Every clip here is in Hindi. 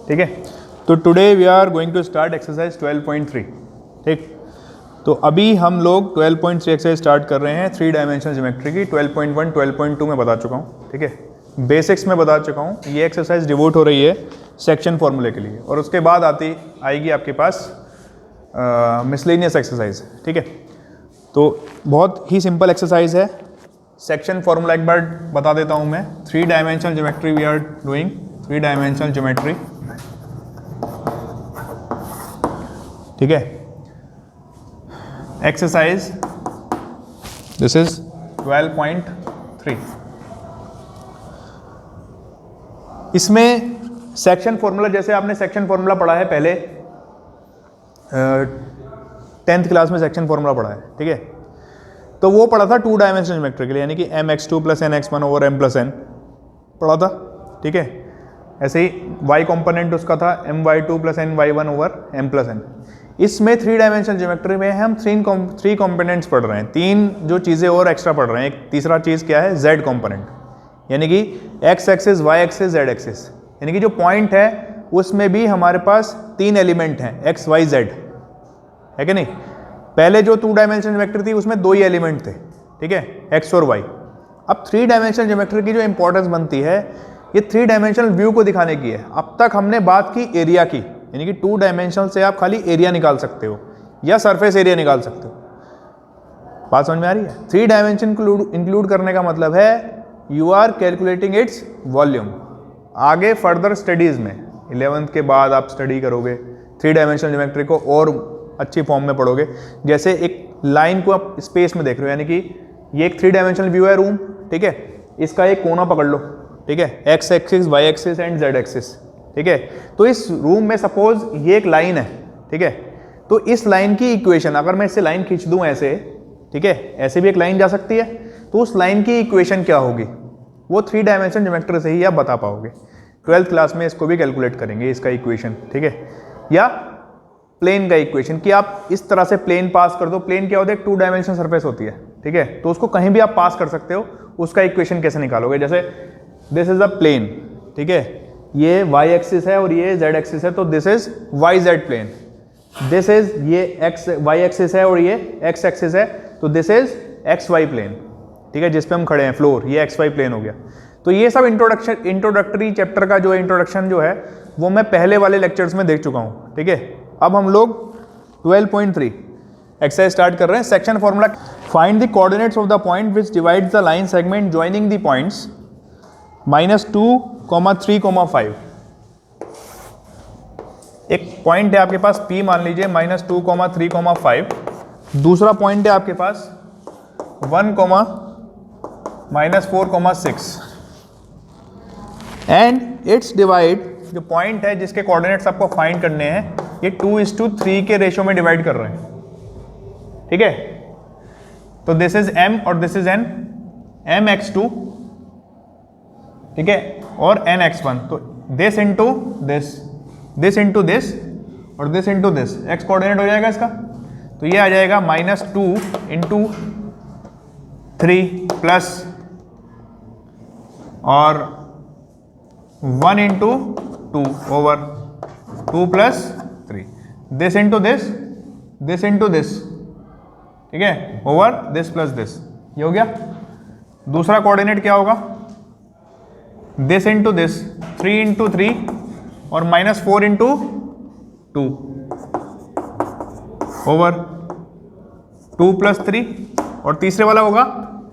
ठीक है। तो today we are going to start exercise 12.3। ठीक, तो अभी हम लोग 12.3 एक्सरसाइज स्टार्ट कर रहे हैं 3 डायमेंशनल ज्योमेट्री की। 12.1 12.2 में बता चुका हूँ, ठीक है, बेसिक्स में बता चुका हूँ। ये एक्सरसाइज डिवोट हो रही है सेक्शन फॉर्मूले के लिए, और उसके बाद आएगी आपके पास मिसलेनियस एक्सरसाइज। ठीक है, तो बहुत ही सिंपल एक्सरसाइज है। सेक्शन फॉर्मूला एक बार बता देता हूँ मैं। 3 dimensional geometry we are doing, 3 dimensional geometry. ठीक है, एक्सरसाइज दिस इज 12.3। इसमें सेक्शन फॉर्मूला, जैसे आपने सेक्शन फॉर्मूला पढ़ा है पहले 10th क्लास में सेक्शन फॉर्मूला पढ़ा है, ठीक है, तो वो पढ़ा था 2 डायमेंशनल ज्योमेट्री के लिए, यानी कि mx2 + nx1 / m+n पढ़ा था। ठीक है, ऐसे ही y कंपोनेंट उसका था my2 + ny1 / m+n। इसमें 3 डायमेंशनल ज्योमेट्री में हम 3 कंपोनेंट्स पढ़ रहे हैं, 3 जो चीज़ें और एक्स्ट्रा पढ़ रहे हैं। एक तीसरा चीज़ क्या है, z कंपोनेंट, यानी कि x axis, y axis, z axis, यानी कि जो पॉइंट है उसमें भी हमारे पास 3 एलिमेंट हैं, x y z, है कि नहीं। पहले जो 2 डायमेंशनल ज्योमेट्री थी उसमें 2 ही एलिमेंट थे, ठीक है, x और y। अब 3 डायमेंशनल ज्योमेट्री की जो इंपॉर्टेंस बनती है, ये 3 डायमेंशनल व्यू को दिखाने की है। अब तक हमने बात की एरिया की, यानी कि 2 डायमेंशनल से आप खाली एरिया निकाल सकते हो या सरफेस एरिया निकाल सकते हो। बात समझ में आ रही है। 3 डायमेंशन इंक्लूड करने का मतलब है you are calculating its volume. आगे फर्दर स्टडीज़ में 11th के बाद आप स्टडी करोगे 3 डायमेंशनल ज्योमेट्री को और अच्छी फॉर्म में पढ़ोगे। जैसे एक लाइन को आप स्पेस में देख रहे हो, यानी कि ये एक 3 डायमेंशनल व्यू है रूम, ठीक है, इसका एक कोना पकड़ लो, ठीक है, x axis, y axis and z axis, ठीक है। तो इस रूम में सपोज ये एक लाइन है, ठीक है, तो इस लाइन की इक्वेशन, अगर मैं इससे लाइन खींच दूं ऐसे, ठीक है, ऐसे भी एक लाइन जा सकती है, तो उस लाइन की इक्वेशन क्या होगी, वो 3 डायमेंशन ज्योमेट्री से ही आप बता पाओगे। 12th क्लास में इसको भी कैलकुलेट करेंगे, इसका इक्वेशन, ठीक है, या प्लेन का इक्वेशन, कि आप इस तरह से प्लेन पास कर दो। प्लेन क्या होता है, 2 डायमेंशन सरफेस होती है, ठीक है, तो उसको कहीं भी आप पास कर सकते हो। उसका इक्वेशन कैसे निकालोगे, जैसे दिस इज अ प्लेन, ठीक है, ये y एक्सिस है और ये z एक्सिस है, तो this is yz plane. This is ये y एक्सिस है और ये x एक्सिस है, तो दिस इज xy प्लेन, ठीक है, जिस पे हम खड़े हैं, फ्लोर, ये xy प्लेन हो गया। तो ये सब इंट्रोडक्टरी चैप्टर का जो इंट्रोडक्शन जो है वो मैं पहले वाले लेक्चर्स में देख चुका हूँ, ठीक है। अब हम लोग 12.3 एक्सरसाइज स्टार्ट कर रहे हैं। Section formula, find the coordinates of the point which divides the line segment joining the points -2, 3, 5। एक पॉइंट है आपके पास P, मान लीजिए -2, 3, 5। दूसरा पॉइंट है आपके पास 1, -4, 6 एंड इट्स डिवाइड, जो पॉइंट है जिसके कोऑर्डिनेट्स आपको फाइंड करने हैं, ये 2:3 के रेशियो में डिवाइड कर रहे हैं, ठीक है। तो दिस इज m और दिस इज n, mx2, ठीक है, और nx1। तो this into this, this into this और this into this, x coordinate हो जाएगा इसका, तो ये आ जाएगा -2 इंटू 3 प्लस और 1 into 2 over 2 + 3, this into this, this into this, ठीक है, ओवर दिस प्लस दिस, ये हो गया। दूसरा कोऑर्डिनेट क्या होगा, दिस इंटू दिस, 3 इंटू 3 और -4 इंटू 2 ओवर 2 + 3, और तीसरे वाला होगा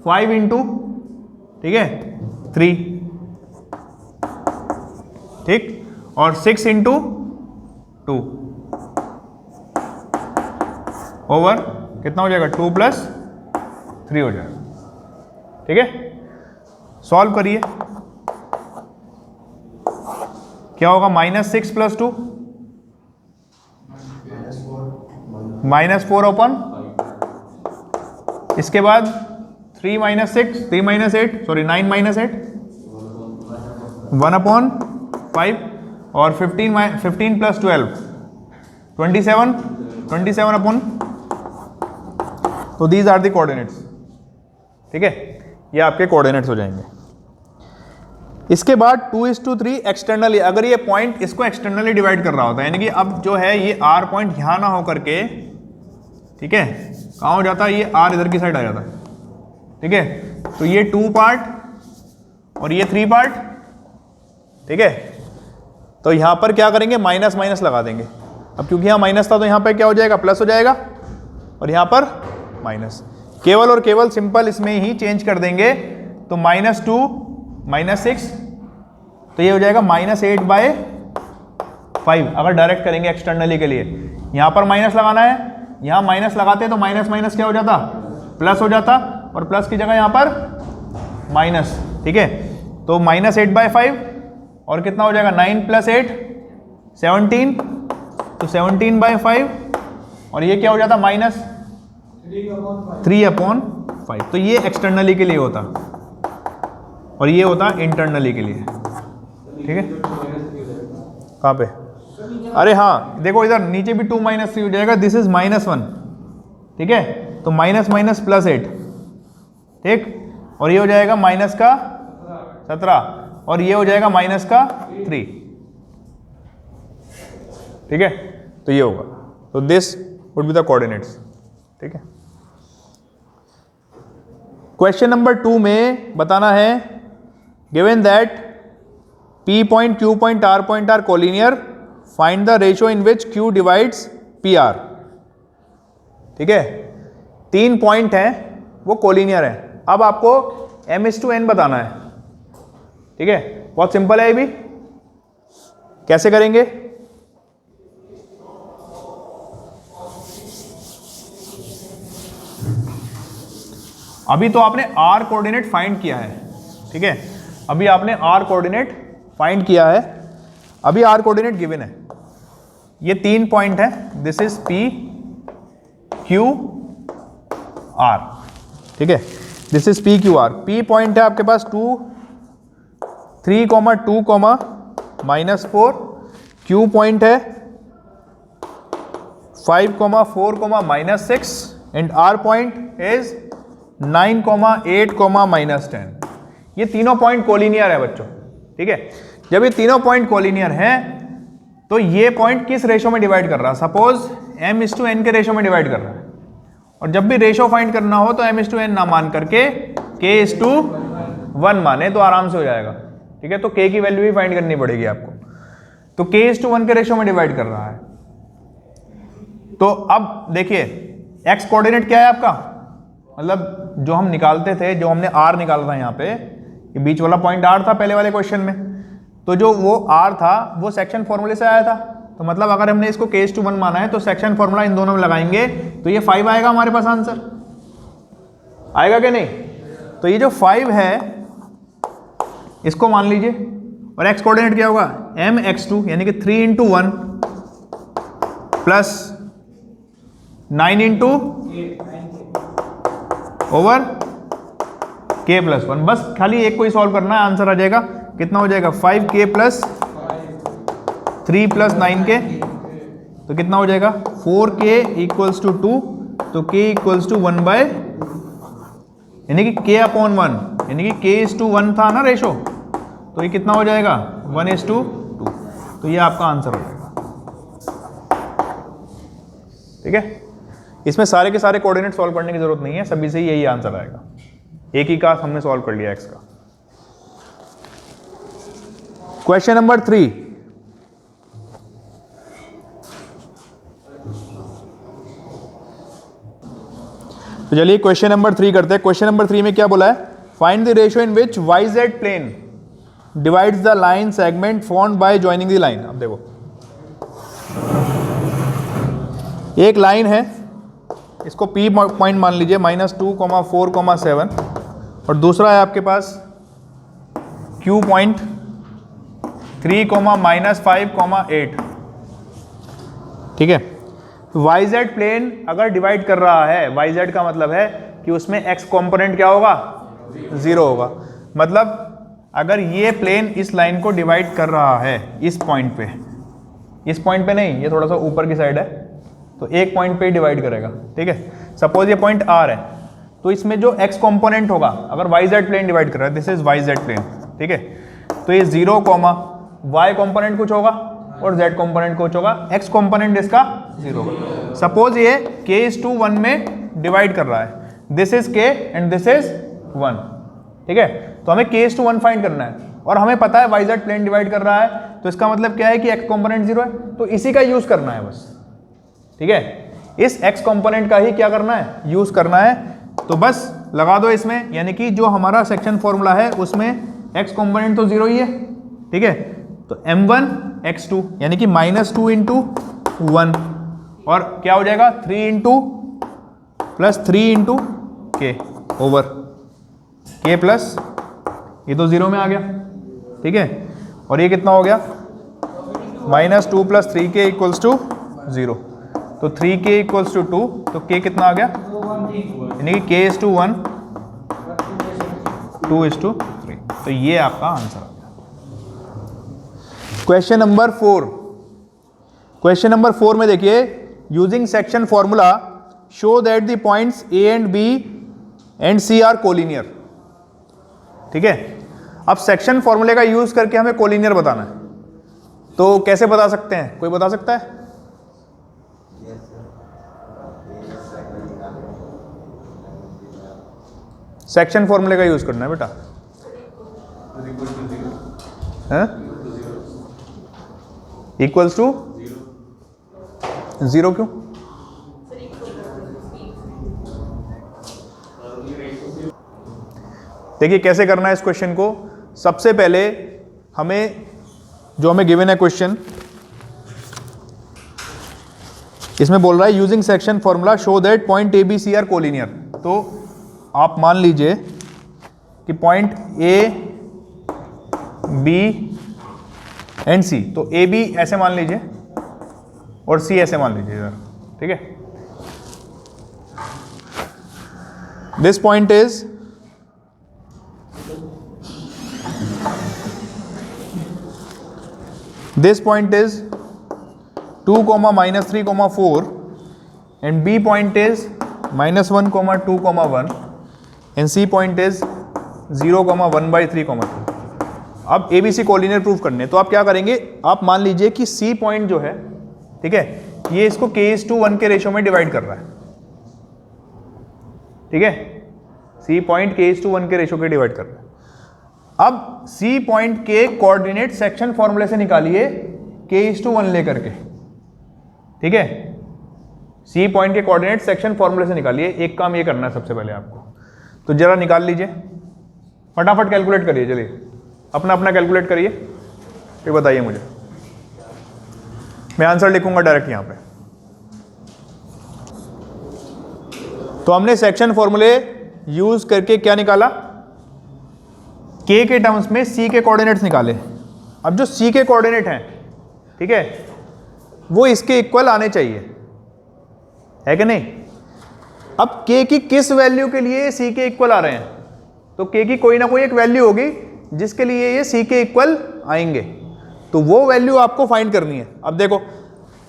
5 इंटू, ठीक है, 3, ठीक, और 6 इंटू 2 ओवर कितना हो जाएगा, 2 + 3 हो जाएगा, ठीक है। सॉल्व करिए, क्या होगा, -6 + 2 -4 ओपन, इसके बाद 3 - 6, 3 - 8, सॉरी 9 - 8, 1/5 और 15 + 12 27 अपॉन, तो दीज आर द कोऑर्डिनेट्स, ठीक है, ये आपके कोऑर्डिनेट्स हो जाएंगे। इसके बाद 2:3 एक्सटर्नली, अगर ये पॉइंट इसको एक्सटर्नली डिवाइड कर रहा होता है, यानी कि अब जो है ये R पॉइंट यहाँ ना हो करके, ठीक है, कहाँ हो जाता है, ये R इधर की साइड आ जाता है, ठीक है। तो ये 2 पार्ट और ये 3 पार्ट, ठीक है। तो यहाँ पर क्या करेंगे, माइनस माइनस लगा देंगे। अब क्योंकि यहाँ माइनस था तो यहाँ पे क्या हो जाएगा, प्लस हो जाएगा, और यहाँ पर माइनस। केवल और केवल सिंपल इसमें ही चेंज कर देंगे, तो -2 -6, तो ये हो जाएगा -8/5। अगर डायरेक्ट करेंगे एक्सटर्नली के लिए, यहाँ पर माइनस लगाना है, यहाँ माइनस लगाते तो माइनस माइनस क्या हो जाता, प्लस हो जाता, और प्लस की जगह यहाँ पर माइनस, ठीक है। तो -8/5, और कितना हो जाएगा, 9 + 8 17, तो 17/5, और ये क्या हो जाता, -3/5। तो ये एक्सटर्नली के लिए होता, और ये होता इंटरनली के लिए, ठीक है। कहाँ पे, अरे हाँ देखो इधर नीचे भी 2 - 3 हो जाएगा, दिस इज -1, ठीक है। तो माइनस +8, ठीक, और ये हो जाएगा -17, और ये हो जाएगा -3, ठीक है। तो ये होगा, तो this would be the coordinates, ठीक है। क्वेश्चन नंबर 2 में बताना है, given that P point, Q point, R point are collinear, find the ratio in which Q divides PR, ठीक है। 3 पॉइंट हैं वो कोलिनियर हैं। अब आपको M/N बताना है, ठीक है। बहुत सिंपल है ये भी, कैसे करेंगे, अभी तो आपने R कोऑर्डिनेट फाइंड किया है, ठीक है। अभी आपने R कोऑर्डिनेट फाइंड किया है, अभी R कोऑर्डिनेट गिवन है। ये 3 पॉइंट है, this is P Q R, ठीक है। This is P Q R। P point है आपके पास 2, 3, 2, -4। Q पॉइंट है 5, 4, -6, एंड R पॉइंट इज 9, 8, -10। ये तीनों पॉइंट कोलिनियर है बच्चों, ठीक है। जब ये तीनों पॉइंट कोलिनियर हैं तो ये पॉइंट किस रेशो में डिवाइड कर रहा है, सपोज M/N के रेशो में डिवाइड कर रहा है। और जब भी रेशो फाइंड करना हो तो M/N ना मान करके K/1 माने तो आराम से हो जाएगा, ठीक है। तो K की वैल्यू भी फाइंड करनी पड़ेगी आपको। तो K/1 के रेशो में डिवाइड कर रहा है। तो अब देखिए x कोऑर्डिनेट क्या है आपका, मतलब जो हम निकालते थे, जो हमने R निकाला था यहाँ पे, ये बीच वाला पॉइंट R था पहले वाले क्वेश्चन में, तो जो वो R था वो सेक्शन फॉर्मूले से आया था। तो मतलब अगर हमने इसको K/1 माना है तो सेक्शन फॉर्मूला इन दोनों में लगाएंगे तो ये 5 आएगा हमारे पास, आंसर आएगा कि नहीं। तो ये जो 5 है इसको मान लीजिए, और x कोऑर्डिनेट क्या होगा, mx2, यानी कि 3 × 1 प्लस 9 × ओवर K+1। बस खाली एक को ही सॉल्व करना है, आंसर आ जाएगा। कितना हो जाएगा, 5K + 3 + 9K, तो कितना हो जाएगा, 4K = 2, तो K = 1/, यानी कि K/1, यानी कि K/1 था ना रेशो, तो ये कितना हो जाएगा, 1:2। तो ये आपका आंसर हो जाएगा, ठीक है। इसमें सारे के सारे कोऑर्डिनेट सॉल्व करने की जरूरत नहीं है, सभी से यही आंसर आएगा। एक ही का हमने सॉल्व कर लिया x का। क्वेश्चन नंबर 3, तो चलिए क्वेश्चन नंबर 3 करते हैं। क्वेश्चन नंबर 3 में क्या बोला है, find the ratio in which YZ plane divides the line segment formed by joining the line. अब देखो एक लाइन है, इसको P पॉइंट मान लीजिए, -2, 4, 7, और दूसरा है आपके पास Q पॉइंट 3, -5, 8, ठीक है। YZ प्लेन अगर डिवाइड कर रहा है, YZ का मतलब है कि उसमें x कंपोनेंट क्या होगा, 0 होगा। मतलब अगर ये प्लेन इस लाइन को डिवाइड कर रहा है इस पॉइंट पे, इस पॉइंट पे नहीं, ये थोड़ा सा ऊपर की साइड है, तो एक पॉइंट पे ही डिवाइड करेगा, ठीक है। सपोज ये पॉइंट R है, तो इसमें जो x कंपोनेंट होगा, अगर YZ प्लेन डिवाइड कर रहा है, दिस इज YZ प्लेन, ठीक है। तो ये 0 कॉमा y कंपोनेंट कुछ होगा और z कंपोनेंट कुछ होगा, x कंपोनेंट इसका 0 होगा। सपोज ये k:1 में डिवाइड कर रहा है, this is k and this is 1, ठीक है। तो हमें k:1 फाइंड करना है और हमें पता है yz प्लेन डिवाइड कर रहा है, तो इसका मतलब क्या है कि x कंपोनेंट 0 है, तो इसी का यूज करना है बस, ठीक है। इस x कंपोनेंट का ही क्या करना है, यूज करना है। तो बस लगा दो इसमें, यानी कि जो हमारा सेक्शन फॉर्मूला है उसमें x कंपोनेंट तो 0 ही है, ठीक है। तो m1 x2 यानी कि -2 इंटू 1 और क्या हो जाएगा 3 इंटू प्लस 3 इंटू के ओवर के प्लस ये तो 0 में आ गया, ठीक है। और ये कितना हो गया -2 प्लस 3k इक्वल्स टू 0, तो 3k इक्वल्स टू 2, तो k कितना आ गया, यानी कि k:1 2:3, तो ये आपका आंसर आ गया। क्वेश्चन नंबर 4, क्वेश्चन नंबर 4 में देखिए, using section formula show that the points a and b and c are collinear, ठीक है। अब सेक्शन फॉर्मूले का यूज करके हमें कोलिनियर बताना है, तो कैसे बता सकते हैं, कोई बता सकता है? सेक्शन फॉर्मूले का यूज करना है बेटा, इक्वल्स टू 0 क्यों? देखिए कैसे करना है इस क्वेश्चन को। सबसे पहले हमें जो हमें गिवन है क्वेश्चन, इसमें बोल रहा है using section formula show that point A B C are collinear. तो आप मान लीजिए कि point A B and C, तो ए बी ऐसे मान लीजिए और सी ऐसे मान लीजिए इधर, ठीक है। This point is this point is 2, -3, 4 and B point is -1, 2, 1 and C point is 0, 1/3, 2। अब ABC कोलिनियर प्रूफ करने, तो आप क्या करेंगे, आप मान लीजिए कि C पॉइंट जो है, ठीक है, ये इसको k:1 के रेशो में डिवाइड कर रहा है, ठीक है। C पॉइंट k:1 के रेशो के डिवाइड कर रहा है। अब C पॉइंट के कोऑर्डिनेट सेक्शन फॉर्मूले से निकालिए k:1 लेकर के, ठीक है। C पॉइंट के कोऑर्डिनेट सेक्शन फॉर्मूले से निकालिए। एक काम ये करना है सबसे पहले आपको, तो जरा निकाल लीजिए, फटाफट कैलकुलेट करिए, चलिए अपना अपना कैलकुलेट करिए, फिर बताइए मुझे। मैं आंसर लिखूंगा डायरेक्ट यहां पे। तो हमने सेक्शन फॉर्मूले यूज करके क्या निकाला, k के टर्म्स में C के कोऑर्डिनेट्स निकाले। अब जो C के कोऑर्डिनेट हैं, ठीक है, वो इसके इक्वल आने चाहिए, है कि नहीं। अब k की किस वैल्यू के लिए C के इक्वल आ रहे हैं, तो k की कोई ना कोई एक वैल्यू होगी जिसके लिए ये C के इक्वल आएंगे, तो वो वैल्यू आपको फाइंड करनी है। अब देखो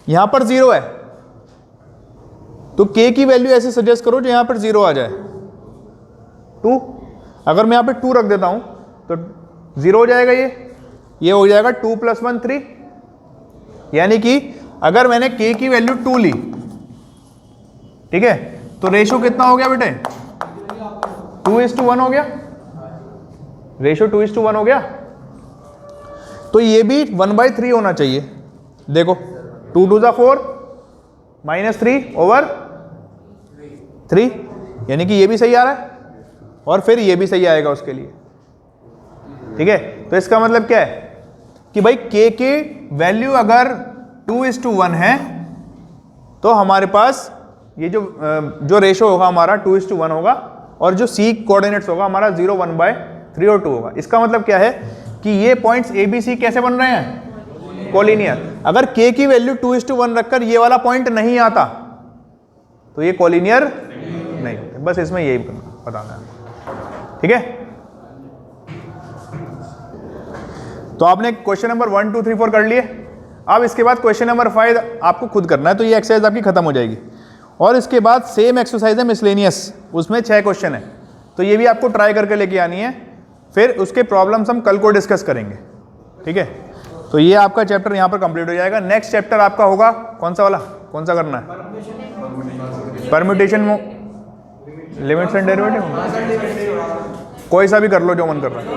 यहां पर 0 है, तो k की वैल्यू ऐसे सजेस्ट करो जो यहां पर 0 आ जाए। 2, अगर मैं यहां पे 2 रख देता हूं तो 0 हो जाएगा, ये हो जाएगा 2 + 1 3, यानी कि अगर मैंने k की वैल्यू 2 ली, ठीक है, तो रेशो कितना हो गया बेटे, 2:1 हो गया, रेशो 2:1 हो गया। तो ये भी 1/3 होना चाहिए। देखो 2 2 = 4 -3/3, यानी कि ये भी सही आ रहा है और फिर ये भी सही आएगा उसके लिए, ठीक है। तो इसका मतलब क्या है कि भाई k की वैल्यू अगर 2:1 है तो हमारे पास ये जो रेशो होगा हमारा 2:1 होगा, और जो C कोऑर्डिनेट्स होगा हमारा 0, 1/3 और 2 होगा। इसका मतलब क्या है कि ये पॉइंट्स A B C कैसे बन रहे हैं, कोलिनियर। अगर k की वैल्यू 2:1 रखकर ये वाला पॉइंट नहीं आता तो ये कोलिनियर नहीं, बस इसमें यही बताना है, ठीक है। तो आपने क्वेश्चन नंबर 1 2 3 4 कर लिए। अब इसके बाद क्वेश्चन नंबर 5 आपको खुद करना है, तो ये एक्सरसाइज आपकी खत्म हो जाएगी। और इसके बाद सेम एक्सरसाइज है मिसलेनियस, उसमें 6 क्वेश्चन है, तो ये भी आपको ट्राई करके लेके आनी है। फिर उसके प्रॉब्लम्स हम कल को डिस्कस करेंगे। ठीक है, तो ये आपका चैप्टर यहाँ पर कंप्लीट हो जाएगा। नेक्स्ट चैप्टर आपका होगा कौन सा वाला, कौन सा करना है? परम्यूटेशन, लिमिट्स एंड डेरिवेटिव, कोई सा भी कर लो जो मन कर रहा है।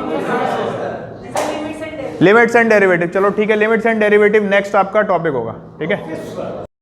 लिमिट्स एंड डेरिवेटिव, चलो ठीक है, लिमिट्स एंड डेरिवेटिव नेक्स्ट आपका टॉपिक होगा, ठीक है।